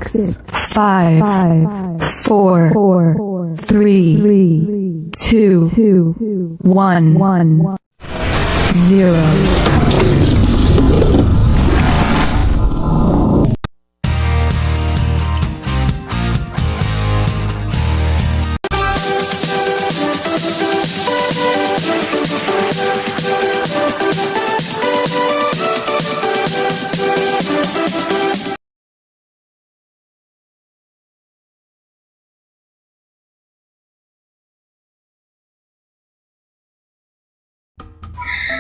5, 4, 3, 2, 1, 0.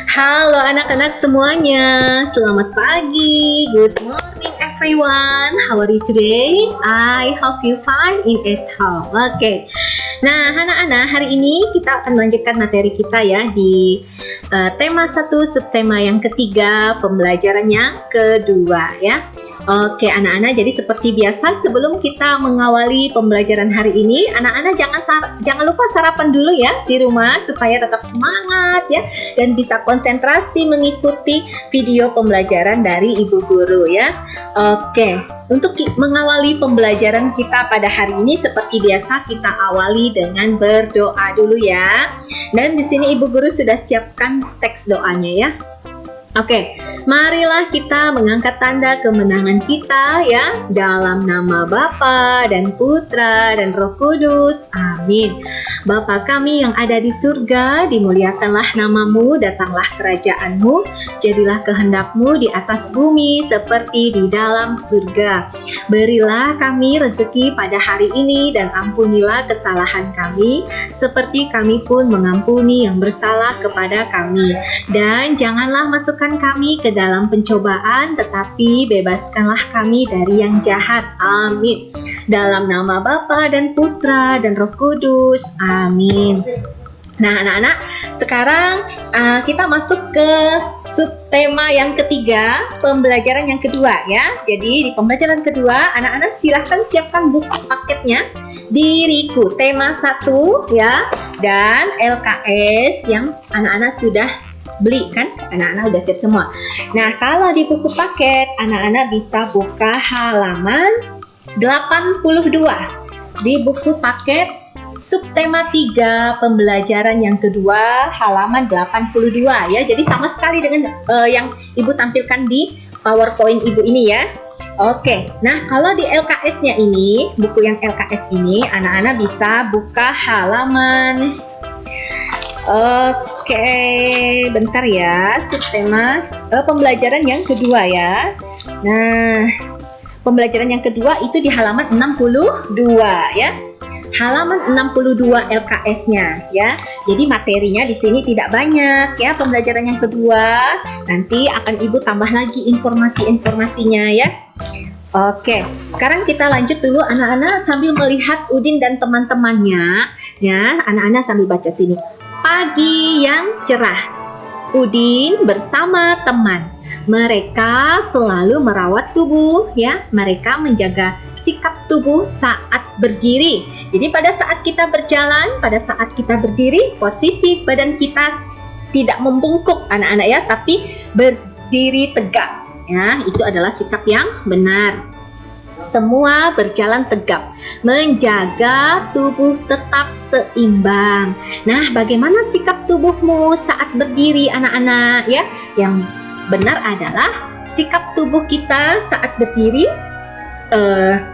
Halo anak-anak semuanya, selamat pagi. Good morning everyone. How are you today? I hope you fine in at home. Oke. Nah, anak-anak, hari ini kita akan melanjutkan materi kita ya di tema 1 subtema yang ketiga, pembelajaran yang kedua ya. Oke anak-anak, jadi seperti biasa sebelum kita mengawali pembelajaran hari ini, anak-anak jangan lupa sarapan dulu ya di rumah supaya tetap semangat ya dan bisa konsentrasi mengikuti video pembelajaran dari ibu guru ya. Oke, untuk mengawali pembelajaran kita pada hari ini seperti biasa kita awali dengan berdoa dulu ya. Dan di sini ibu guru sudah siapkan teks doanya ya. Oke, marilah kita mengangkat tanda kemenangan kita ya, dalam nama Bapa dan Putra dan Roh Kudus. Amin. Bapa kami yang ada di surga, dimuliakanlah namamu, datanglah kerajaanmu, jadilah kehendakmu di atas bumi seperti di dalam surga. Berilah kami rezeki pada hari ini dan ampunilah kesalahan kami, seperti kami pun mengampuni yang bersalah kepada kami. Dan janganlah masukkan kami ke dalam pencobaan, tetapi bebaskanlah kami dari yang jahat. Amin. Dalam nama Bapa dan Putra dan Roh Kudus. Amin. Nah anak-anak, sekarang kita masuk ke subtema yang ketiga, pembelajaran yang kedua ya. Jadi di pembelajaran kedua, anak-anak silahkan siapkan buku paketnya di Riku tema 1 ya, dan LKS yang anak-anak sudah beli kan, anak-anak udah siap semua. Nah kalau di buku paket anak-anak bisa buka halaman 82 di buku paket subtema 3 pembelajaran yang kedua halaman 82 ya. Jadi sama sekali dengan yang ibu tampilkan di PowerPoint ibu ini ya. Oke, nah kalau di LKS-nya ini, buku yang LKS ini anak-anak bisa buka halaman bentar ya, subtema pembelajaran yang kedua ya. Nah, pembelajaran yang kedua itu di halaman 62 ya. Halaman 62 LKS-nya ya. Jadi materinya di sini tidak banyak ya, pembelajaran yang kedua. Nanti akan ibu tambah lagi informasi-informasinya ya. Oke, sekarang kita lanjut dulu anak-anak sambil melihat Udin dan teman-temannya ya. Anak-anak sambil baca sini. Pagi yang cerah, Udin bersama teman. Mereka selalu merawat tubuh ya. Mereka menjaga sikap tubuh saat berdiri. Jadi pada saat kita berjalan, pada saat kita berdiri, posisi badan kita tidak membungkuk anak-anak ya, tapi berdiri tegak ya. Itu adalah sikap yang benar. Semua berjalan tegap, menjaga tubuh tetap seimbang. Nah, bagaimana sikap tubuhmu saat berdiri anak-anak ya? Yang benar adalah sikap tubuh kita saat berdiri,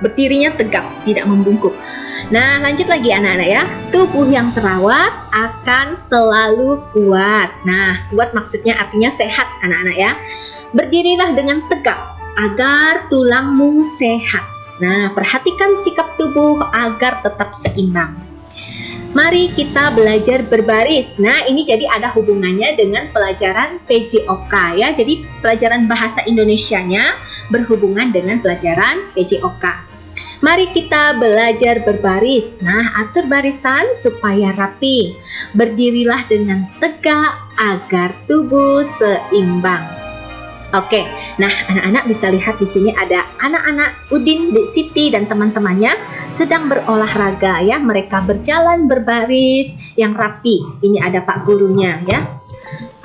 berdirinya tegap, tidak membungkuk. Nah, lanjut lagi anak-anak ya. Tubuh yang terawat akan selalu kuat. Nah, kuat maksudnya artinya sehat anak-anak ya. Berdirilah dengan tegap agar tulangmu sehat. Nah, perhatikan sikap tubuh agar tetap seimbang. Mari kita belajar berbaris. Nah, ini jadi ada hubungannya dengan pelajaran PJOK ya. Jadi pelajaran bahasa Indonesianya berhubungan dengan pelajaran PJOK. Mari kita belajar berbaris. Nah, atur barisan supaya rapi. Berdirilah dengan tegak agar tubuh seimbang. Oke, nah anak-anak bisa lihat di sini ada anak-anak Udin, Siti dan teman-temannya sedang berolahraga ya. Mereka berjalan berbaris yang rapi. Ini ada Pak gurunya ya.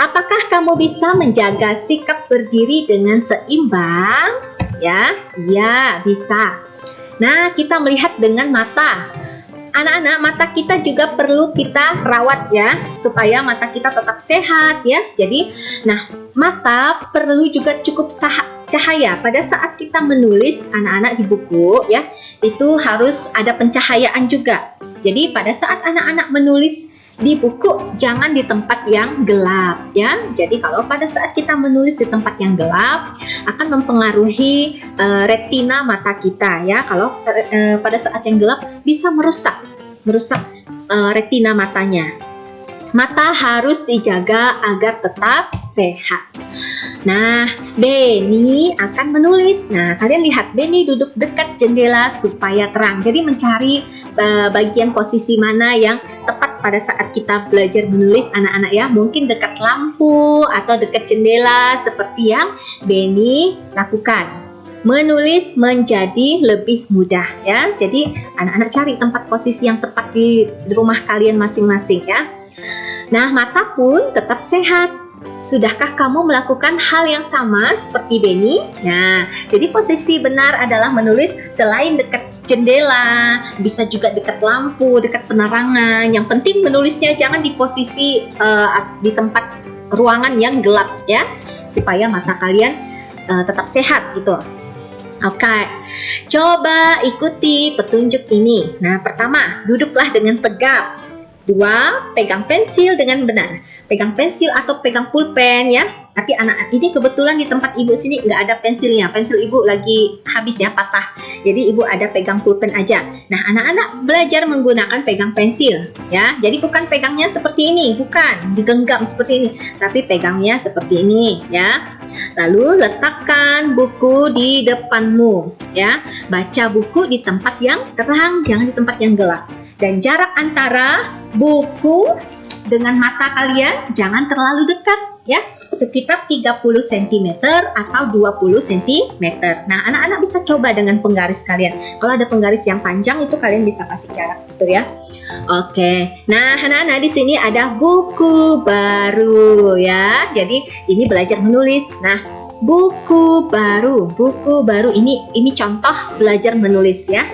Apakah kamu bisa menjaga sikap berdiri dengan seimbang? Ya, iya bisa. Nah, kita melihat dengan mata. Anak-anak, mata kita juga perlu kita rawat ya, supaya mata kita tetap sehat ya. Jadi, nah, mata perlu juga cukup cahaya. Pada saat kita menulis anak-anak di buku ya, itu harus ada pencahayaan juga. Jadi, pada saat anak-anak menulis di buku, jangan di tempat yang gelap ya. Jadi, kalau pada saat kita menulis di tempat yang gelap, akan mempengaruhi retina mata kita ya. Kalau pada saat yang gelap bisa merusak retina matanya. Mata harus dijaga agar tetap sehat. Nah, Benny akan menulis. Nah, kalian lihat Benny duduk dekat jendela supaya terang. Jadi mencari bagian posisi mana yang tepat pada saat kita belajar menulis anak-anak ya. Mungkin dekat lampu atau dekat jendela seperti yang Benny lakukan. Menulis menjadi lebih mudah ya. Jadi anak-anak cari tempat posisi yang tepat di rumah kalian masing-masing ya. Nah, mata pun tetap sehat. Sudahkah kamu melakukan hal yang sama seperti Benny? Nah, jadi posisi benar adalah menulis selain dekat jendela, bisa juga dekat lampu, dekat penerangan. Yang penting menulisnya jangan di posisi di tempat ruangan yang gelap ya, supaya mata kalian tetap sehat gitu. Oke, coba ikuti petunjuk ini. Nah, pertama, duduklah dengan tegap. 2, pegang pensil dengan benar. Pegang pensil atau pegang pulpen ya. Tapi anak ini kebetulan di tempat ibu sini nggak ada pensilnya. Pensil ibu lagi habis ya, patah. Jadi ibu ada pegang pulpen aja. Nah, anak-anak belajar menggunakan pegang pensil ya. Jadi bukan pegangnya seperti ini, bukan digenggam seperti ini, tapi pegangnya seperti ini ya. Lalu letakkan buku di depanmu ya. Baca buku di tempat yang terang, jangan di tempat yang gelap. Dan jarak antara buku dengan mata kalian jangan terlalu dekat ya, sekitar 30 cm atau 20 cm. Nah, anak-anak bisa coba dengan penggaris kalian. Kalau ada penggaris yang panjang itu kalian bisa kasih jarak gitu ya. Oke. Nah, anak-anak di sini ada buku baru ya. Jadi ini belajar menulis. Nah, buku baru ini contoh belajar menulis ya.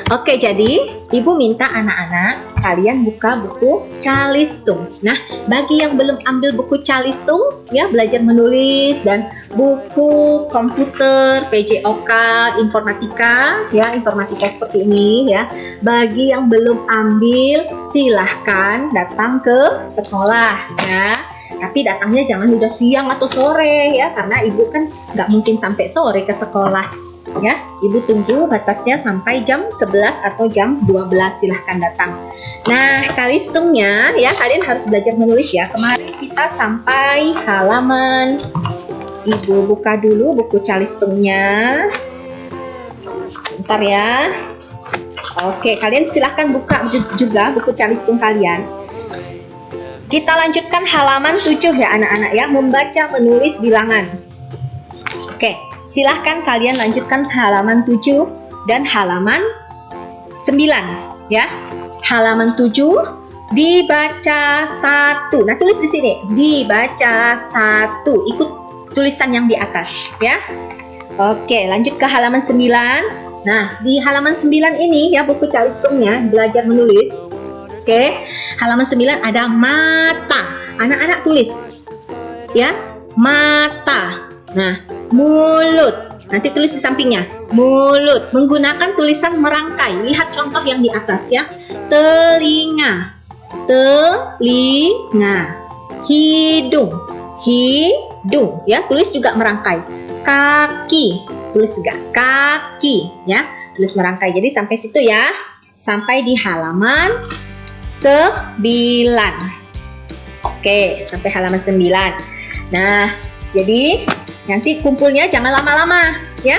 Oke, jadi ibu minta anak-anak kalian buka buku Calistung. Nah, bagi yang belum ambil buku Calistung ya, belajar menulis dan buku komputer, PJOK, informatika ya, informatika seperti ini ya. Bagi yang belum ambil, silahkan datang ke sekolah ya. Tapi datangnya jangan udah siang atau sore ya, karena ibu kan nggak mungkin sampai sore ke sekolah. Ya, ibu tunggu batasnya sampai jam 11 atau jam 12, silahkan datang. Nah, Calistungnya ya, kalian harus belajar menulis ya. Kemarin kita sampai halaman, ibu buka dulu buku Calistungnya. Bentar ya. Oke, kalian silahkan buka juga buku Calistung kalian. Kita lanjutkan halaman 7 ya anak-anak ya, membaca menulis bilangan. Oke, silahkan kalian lanjutkan halaman 7 dan halaman 9 ya. Halaman 7 dibaca 1. Nah, tulis di sini dibaca 1. Ikut tulisan yang di atas ya. Oke, lanjut ke halaman 9. Nah, di halaman 9 ini ya buku Calistungnya belajar menulis. Oke, halaman 9 ada mata. Anak-anak tulis ya, mata. Nah, mulut. Nanti tulis di sampingnya. Mulut. Menggunakan tulisan merangkai. Lihat contoh yang di atas ya. Telinga. Telinga. Hidung. Hidung. Ya, tulis juga merangkai. Kaki. Tulis juga kaki. Ya, tulis merangkai. Jadi sampai situ ya. Sampai di halaman 9. Oke, sampai halaman 9. Nah, jadi nanti kumpulnya jangan lama-lama ya.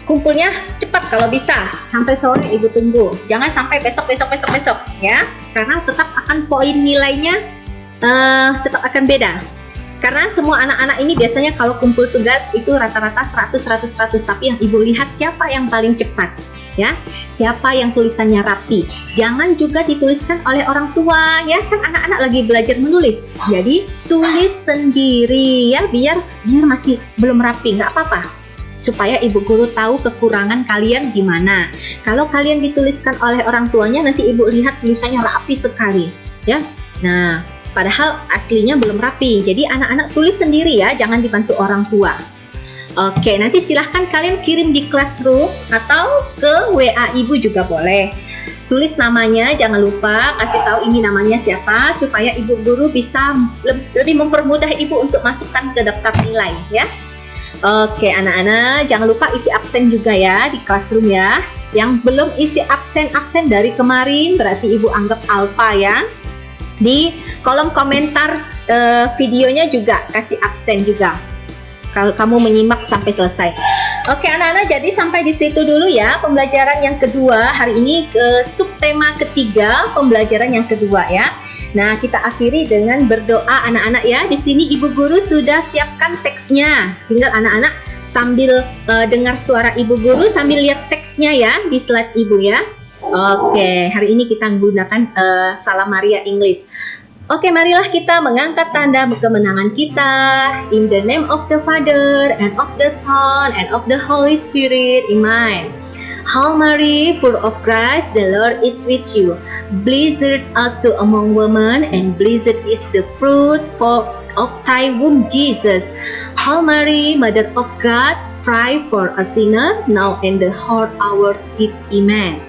Kumpulnya cepat kalau bisa, sampai sore ibu tunggu. Jangan sampai besok ya, karena tetap akan poin nilainya tetap akan beda. Karena semua anak-anak ini biasanya kalau kumpul tugas itu rata-rata 100, tapi yang ibu lihat siapa yang paling cepat ya, siapa yang tulisannya rapi. Jangan juga dituliskan oleh orang tua ya, kan anak-anak lagi belajar menulis. Jadi tulis sendiri ya, biar masih belum rapi, nggak apa-apa. supaya ibu guru tahu kekurangan kalian di mana. Kalau kalian dituliskan oleh orang tuanya, nanti ibu lihat tulisannya rapi sekali, ya. Nah, padahal aslinya belum rapi. Jadi anak-anak tulis sendiri ya, jangan dibantu orang tua. Oke, nanti silahkan kalian kirim di classroom atau ke WA ibu juga boleh. Tulis namanya, jangan lupa kasih tahu ini namanya siapa, supaya ibu guru bisa lebih mempermudah ibu untuk masukkan ke daftar nilai ya. Oke anak-anak, jangan lupa isi absen juga ya di classroom ya. Yang belum isi absen dari kemarin berarti ibu anggap alpha ya. Di kolom komentar videonya juga kasih absen juga kalau kamu menyimak sampai selesai. Oke anak-anak, jadi sampai di situ dulu ya pembelajaran yang kedua hari ini, ke subtema ketiga pembelajaran yang kedua ya. Nah, kita akhiri dengan berdoa anak-anak ya. Di sini ibu guru sudah siapkan teksnya. Tinggal anak-anak sambil dengar suara ibu guru sambil lihat teksnya ya di slide ibu ya. Oke, hari ini kita menggunakan Salam Maria English. Oke, marilah kita mengangkat tanda kemenangan kita. In the name of the Father, and of the Son, and of the Holy Spirit. Amen. Hail Mary, full of grace, the Lord is with you. Blessed art thou among women, and blessed is the fruit of thy womb, Jesus. Hail Mary, Mother of God, pray for us sinner, now and the hour of our death. Amen.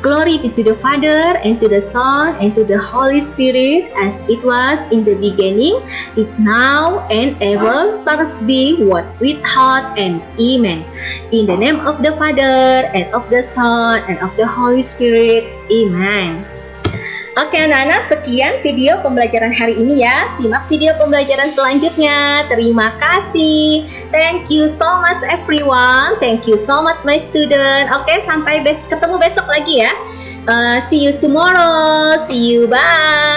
Glory be to the Father, and to the Son, and to the Holy Spirit, as it was in the beginning, is now, and ever shall be, what without end. Amen. In the name of the Father, and of the Son, and of the Holy Spirit. Amen. Oke anak-anak, sekian video pembelajaran hari ini ya. Simak video pembelajaran selanjutnya. Terima kasih. Thank you so much everyone. Thank you so much my student. Oke, sampai ketemu besok lagi ya. See you tomorrow. See you, bye.